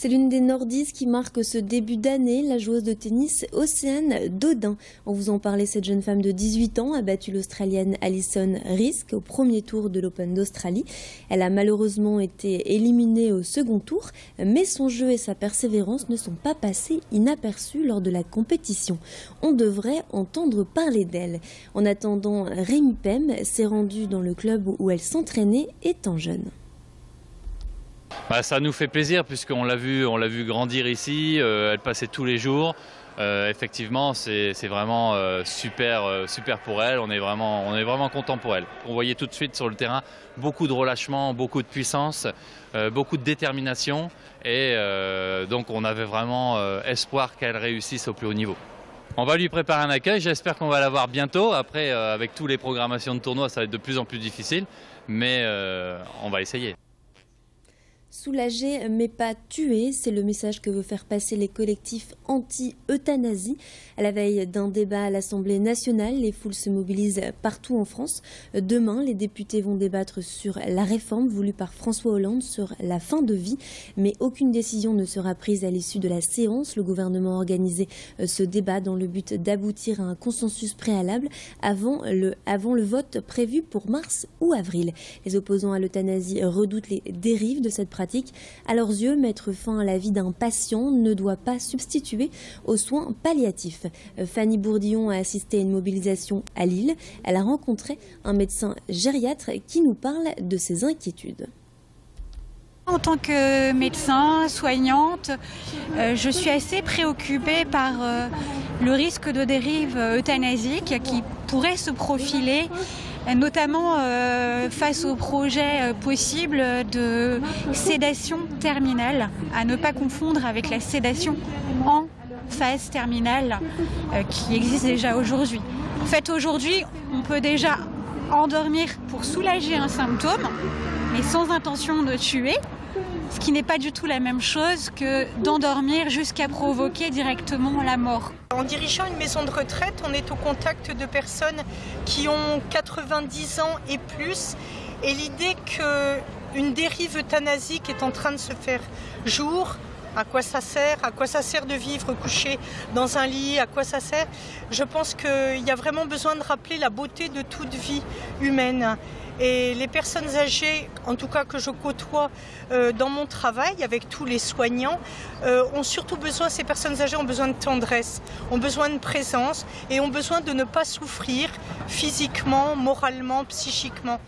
C'est l'une des nordistes qui marque ce début d'année, la joueuse de tennis Océane Dodin. On vous en parlait, cette jeune femme de 18 ans a battu l'Australienne Alison Riske au premier tour de l'Open d'Australie. Elle a malheureusement été éliminée au second tour, mais son jeu et sa persévérance ne sont pas passés inaperçus lors de la compétition. On devrait entendre parler d'elle. En attendant, Rémi Pem s'est rendue dans le club où elle s'entraînait étant jeune. Ça nous fait plaisir puisqu'on l'a vu grandir ici, elle passait tous les jours. Effectivement, c'est vraiment super pour elle, on est vraiment content pour elle. On voyait tout de suite sur le terrain beaucoup de relâchement, beaucoup de puissance, beaucoup de détermination et donc on avait vraiment espoir qu'elle réussisse au plus haut niveau. On va lui préparer un accueil, j'espère qu'on va l'avoir bientôt. Après, avec toutes les programmations de tournois, ça va être de plus en plus difficile, mais on va essayer. Soulager mais pas tuer, c'est le message que veut faire passer les collectifs anti-euthanasie. À la veille d'un débat à l'Assemblée nationale, les foules se mobilisent partout en France. Demain, les députés vont débattre sur la réforme voulue par François Hollande sur la fin de vie. Mais aucune décision ne sera prise à l'issue de la séance. Le gouvernement a organisé ce débat dans le but d'aboutir à un consensus préalable avant le vote prévu pour mars ou avril. Les opposants à l'euthanasie redoutent les dérives de cette pratique. À leurs yeux, mettre fin à la vie d'un patient ne doit pas substituer aux soins palliatifs. Fanny Bourdillon a assisté à une mobilisation à Lille. Elle a rencontré un médecin gériatre qui nous parle de ses inquiétudes. En tant que médecin, soignante, je suis assez préoccupée par le risque de dérive euthanasique qui pourrait se profiler, notamment face au projet possible de sédation terminale, à ne pas confondre avec la sédation en phase terminale qui existe déjà aujourd'hui. En fait, aujourd'hui, on peut déjà endormir pour soulager un symptôme, mais sans intention de tuer, ce qui n'est pas du tout la même chose que d'endormir jusqu'à provoquer directement la mort. En dirigeant une maison de retraite, on est au contact de personnes qui ont 90 ans et plus. Et l'idée qu'une dérive euthanasique est en train de se faire jour, à quoi ça sert? À quoi ça sert de vivre couché dans un lit? À quoi ça sert? Je pense qu'il y a vraiment besoin de rappeler la beauté de toute vie humaine. Et les personnes âgées, en tout cas que je côtoie dans mon travail avec tous les soignants, ont surtout besoin, ces personnes âgées ont besoin de tendresse, ont besoin de présence et ont besoin de ne pas souffrir physiquement, moralement, psychiquement.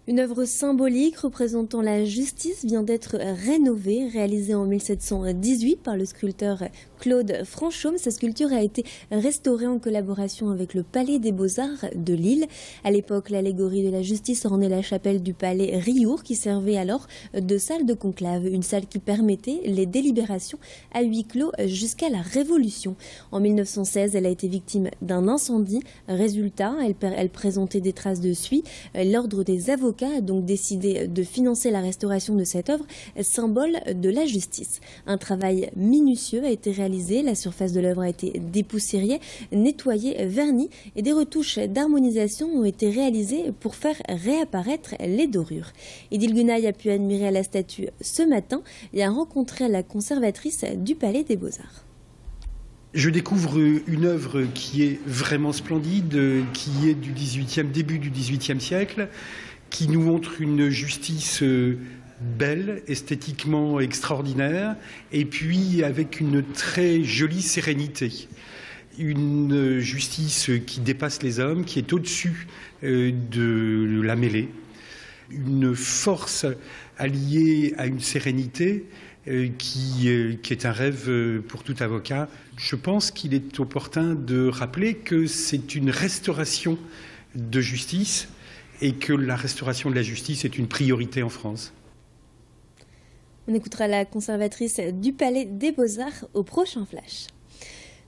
Une œuvre symbolique représentant la justice vient d'être rénovée, réalisée en 1718 par le sculpteur Claude Franchaume. Sa sculpture a été restaurée en collaboration avec le Palais des Beaux-Arts de Lille. À l'époque, l'allégorie de la justice ornait la chapelle du palais Riour qui servait alors de salle de conclave, une salle qui permettait les délibérations à huis clos jusqu'à la Révolution. En 1916, elle a été victime d'un incendie. Résultat, elle présentait des traces de suie. L'ordre des avocats a donc décidé de financer la restauration de cette œuvre, symbole de la justice. Un travail minutieux a été réalisé, la surface de l'œuvre a été dépoussiérée, nettoyée, vernie et des retouches d'harmonisation ont été réalisées pour faire réapparaître les dorures. Idil Gunaï a pu admirer la statue ce matin et a rencontré la conservatrice du Palais des Beaux-Arts. Je découvre une œuvre qui est vraiment splendide, qui est du début du XVIIIe siècle, qui nous montre une justice belle, esthétiquement extraordinaire, et puis avec une très jolie sérénité. Une justice qui dépasse les hommes, qui est au-dessus de la mêlée. Une force alliée à une sérénité qui est un rêve pour tout avocat. Je pense qu'il est opportun de rappeler que c'est une restauration de justice et que la restauration de la justice est une priorité en France. On écoutera la conservatrice du Palais des Beaux-Arts au prochain Flash.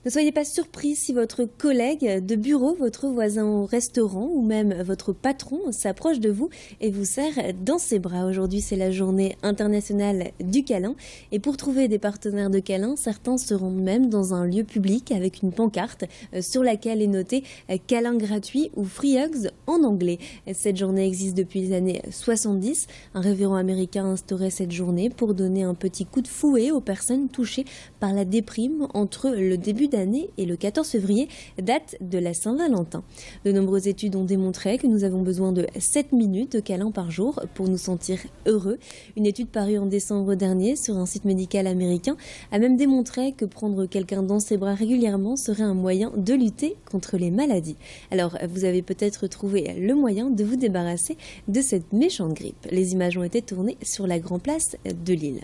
Ne soyez pas surpris si votre collègue de bureau, votre voisin au restaurant ou même votre patron s'approche de vous et vous serre dans ses bras. Aujourd'hui, c'est la journée internationale du câlin. Et pour trouver des partenaires de câlin, certains se rendent même dans un lieu public avec une pancarte sur laquelle est noté « câlin gratuit » ou « free hugs » en anglais. Cette journée existe depuis les années 70. Un révérend américain a instauré cette journée pour donner un petit coup de fouet aux personnes touchées par la déprime entre le début d'année et le 14 février, date de la Saint-Valentin. De nombreuses études ont démontré que nous avons besoin de 7 minutes de câlin par jour pour nous sentir heureux. Une étude parue en décembre dernier sur un site médical américain a même démontré que prendre quelqu'un dans ses bras régulièrement serait un moyen de lutter contre les maladies. Alors, vous avez peut-être trouvé le moyen de vous débarrasser de cette méchante grippe. Les images ont été tournées sur la Grand Place de Lille.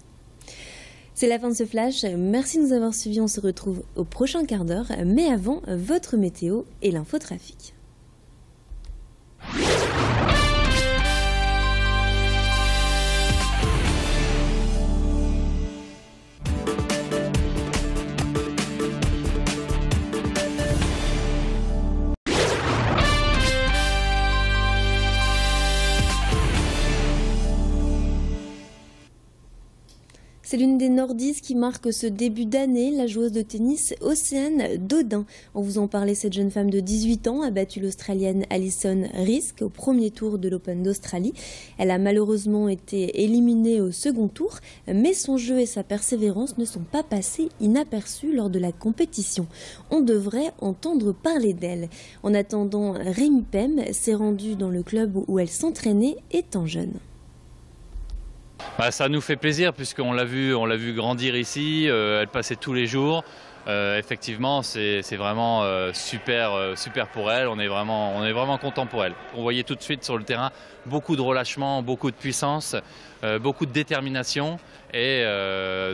C'est la fin de ce flash. Merci de nous avoir suivis. On se retrouve au prochain quart d'heure. Mais avant, votre météo et l'infotrafic. C'est l'une des nordistes qui marque ce début d'année, la joueuse de tennis Océane Dodin. On vous en parlait, cette jeune femme de 18 ans a battu l'Australienne Alison Riske au premier tour de l'Open d'Australie. Elle a malheureusement été éliminée au second tour, mais son jeu et sa persévérance ne sont pas passés inaperçus lors de la compétition. On devrait entendre parler d'elle. En attendant, Rémi Pem s'est rendue dans le club où elle s'entraînait étant jeune. Ça nous fait plaisir puisqu'on l'a vu grandir ici, elle passait tous les jours. Effectivement, c'est vraiment super pour elle, on est vraiment content pour elle. On voyait tout de suite sur le terrain beaucoup de relâchement, beaucoup de puissance, beaucoup de détermination et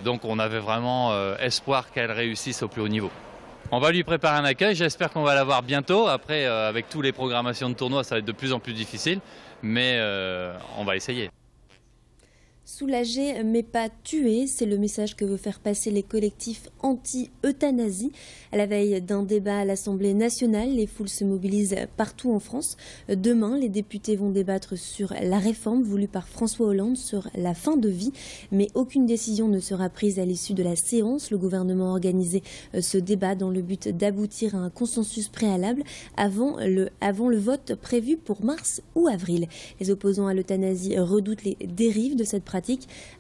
donc on avait vraiment espoir qu'elle réussisse au plus haut niveau. On va lui préparer un accueil, j'espère qu'on va la voir bientôt. Après, avec toutes les programmations de tournois, ça va être de plus en plus difficile, mais on va essayer. Soulager mais pas tuer, c'est le message que veut faire passer les collectifs anti-euthanasie. À la veille d'un débat à l'Assemblée nationale, les foules se mobilisent partout en France. Demain, les députés vont débattre sur la réforme voulue par François Hollande sur la fin de vie. Mais aucune décision ne sera prise à l'issue de la séance. Le gouvernement a organisé ce débat dans le but d'aboutir à un consensus préalable avant le vote prévu pour mars ou avril. Les opposants à l'euthanasie redoutent les dérives de cette pratique.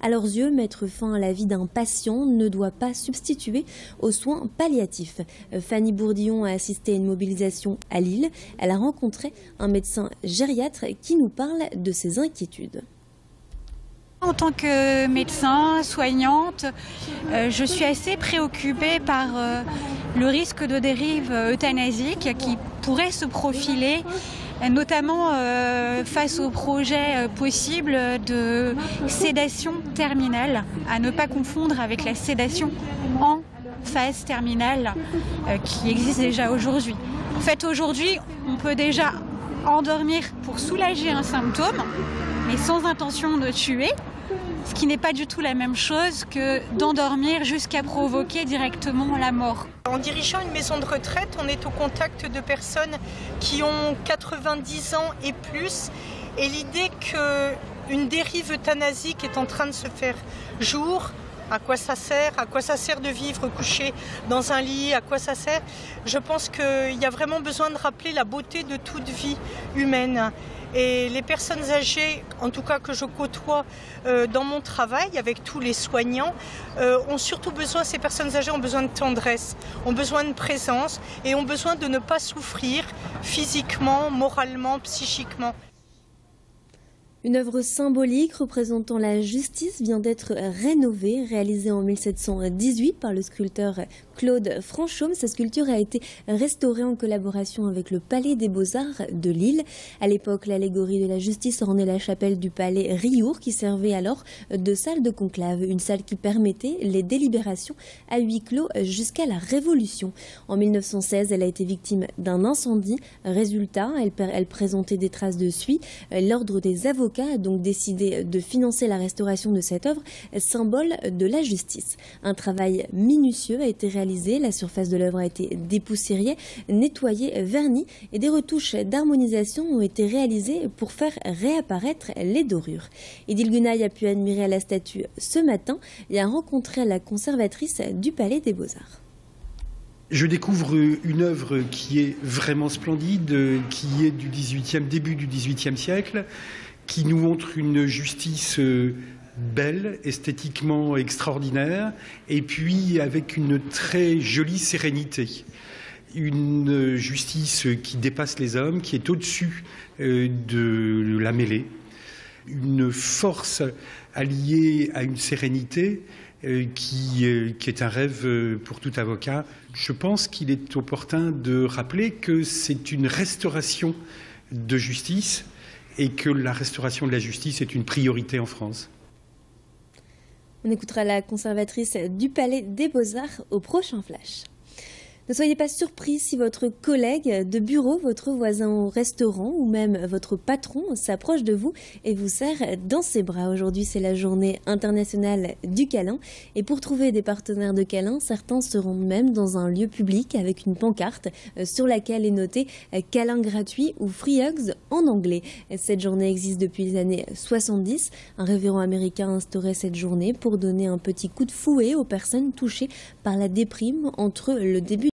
À leurs yeux, mettre fin à la vie d'un patient ne doit pas substituer aux soins palliatifs. Fanny Bourdillon a assisté à une mobilisation à Lille. Elle a rencontré un médecin gériatre qui nous parle de ses inquiétudes. En tant que médecin, soignante, je suis assez préoccupée par le risque de dérive euthanasique qui pourrait se profiler, notamment face au projet possible de sédation terminale, à ne pas confondre avec la sédation en phase terminale qui existe déjà aujourd'hui. En fait, aujourd'hui, on peut déjà endormir pour soulager un symptôme, mais sans intention de tuer, ce qui n'est pas du tout la même chose que d'endormir jusqu'à provoquer directement la mort. En dirigeant une maison de retraite, on est au contact de personnes qui ont 90 ans et plus. Et l'idée qu'une dérive euthanasique est en train de se faire jour, à quoi ça sert? À quoi ça sert de vivre couché dans un lit? À quoi ça sert? Je pense qu'il y a vraiment besoin de rappeler la beauté de toute vie humaine. Et les personnes âgées, en tout cas que je côtoie dans mon travail avec tous les soignants, ont surtout besoin, ces personnes âgées ont besoin de tendresse, ont besoin de présence et ont besoin de ne pas souffrir physiquement, moralement, psychiquement. Une œuvre symbolique représentant la justice vient d'être rénovée, réalisée en 1718 par le sculpteur Claude Franchaume. Sa sculpture a été restaurée en collaboration avec le Palais des Beaux-Arts de Lille. À l'époque, l'allégorie de la justice ornait la chapelle du palais Riour qui servait alors de salle de conclave, une salle qui permettait les délibérations à huis clos jusqu'à la Révolution. En 1916, elle a été victime d'un incendie. Résultat, elle présentait des traces de suie. L'ordre des avocats l'avocat a donc décidé de financer la restauration de cette œuvre, symbole de la justice. Un travail minutieux a été réalisé, la surface de l'œuvre a été dépoussiérée, nettoyée, vernie et des retouches d'harmonisation ont été réalisées pour faire réapparaître les dorures. Idil Günay a pu admirer la statue ce matin et a rencontré la conservatrice du Palais des Beaux-Arts. Je découvre une œuvre qui est vraiment splendide, qui est du début du XVIIIe siècle, qui nous montre une justice belle, esthétiquement extraordinaire, et puis avec une très jolie sérénité. Une justice qui dépasse les hommes, qui est au-dessus de la mêlée. Une force alliée à une sérénité qui est un rêve pour tout avocat. Je pense qu'il est opportun de rappeler que c'est une restauration de justice et que la restauration de la justice est une priorité en France. On écoutera la conservatrice du Palais des Beaux-Arts au prochain Flash. Ne soyez pas surpris si votre collègue de bureau, votre voisin au restaurant ou même votre patron s'approche de vous et vous serre dans ses bras. Aujourd'hui, c'est la journée internationale du câlin. Et pour trouver des partenaires de câlin, certains se rendent même dans un lieu public avec une pancarte sur laquelle est noté « câlin gratuit » ou « free hugs » en anglais. Cette journée existe depuis les années 70. Un révérend américain a instauré cette journée pour donner un petit coup de fouet aux personnes touchées par la déprime entre le début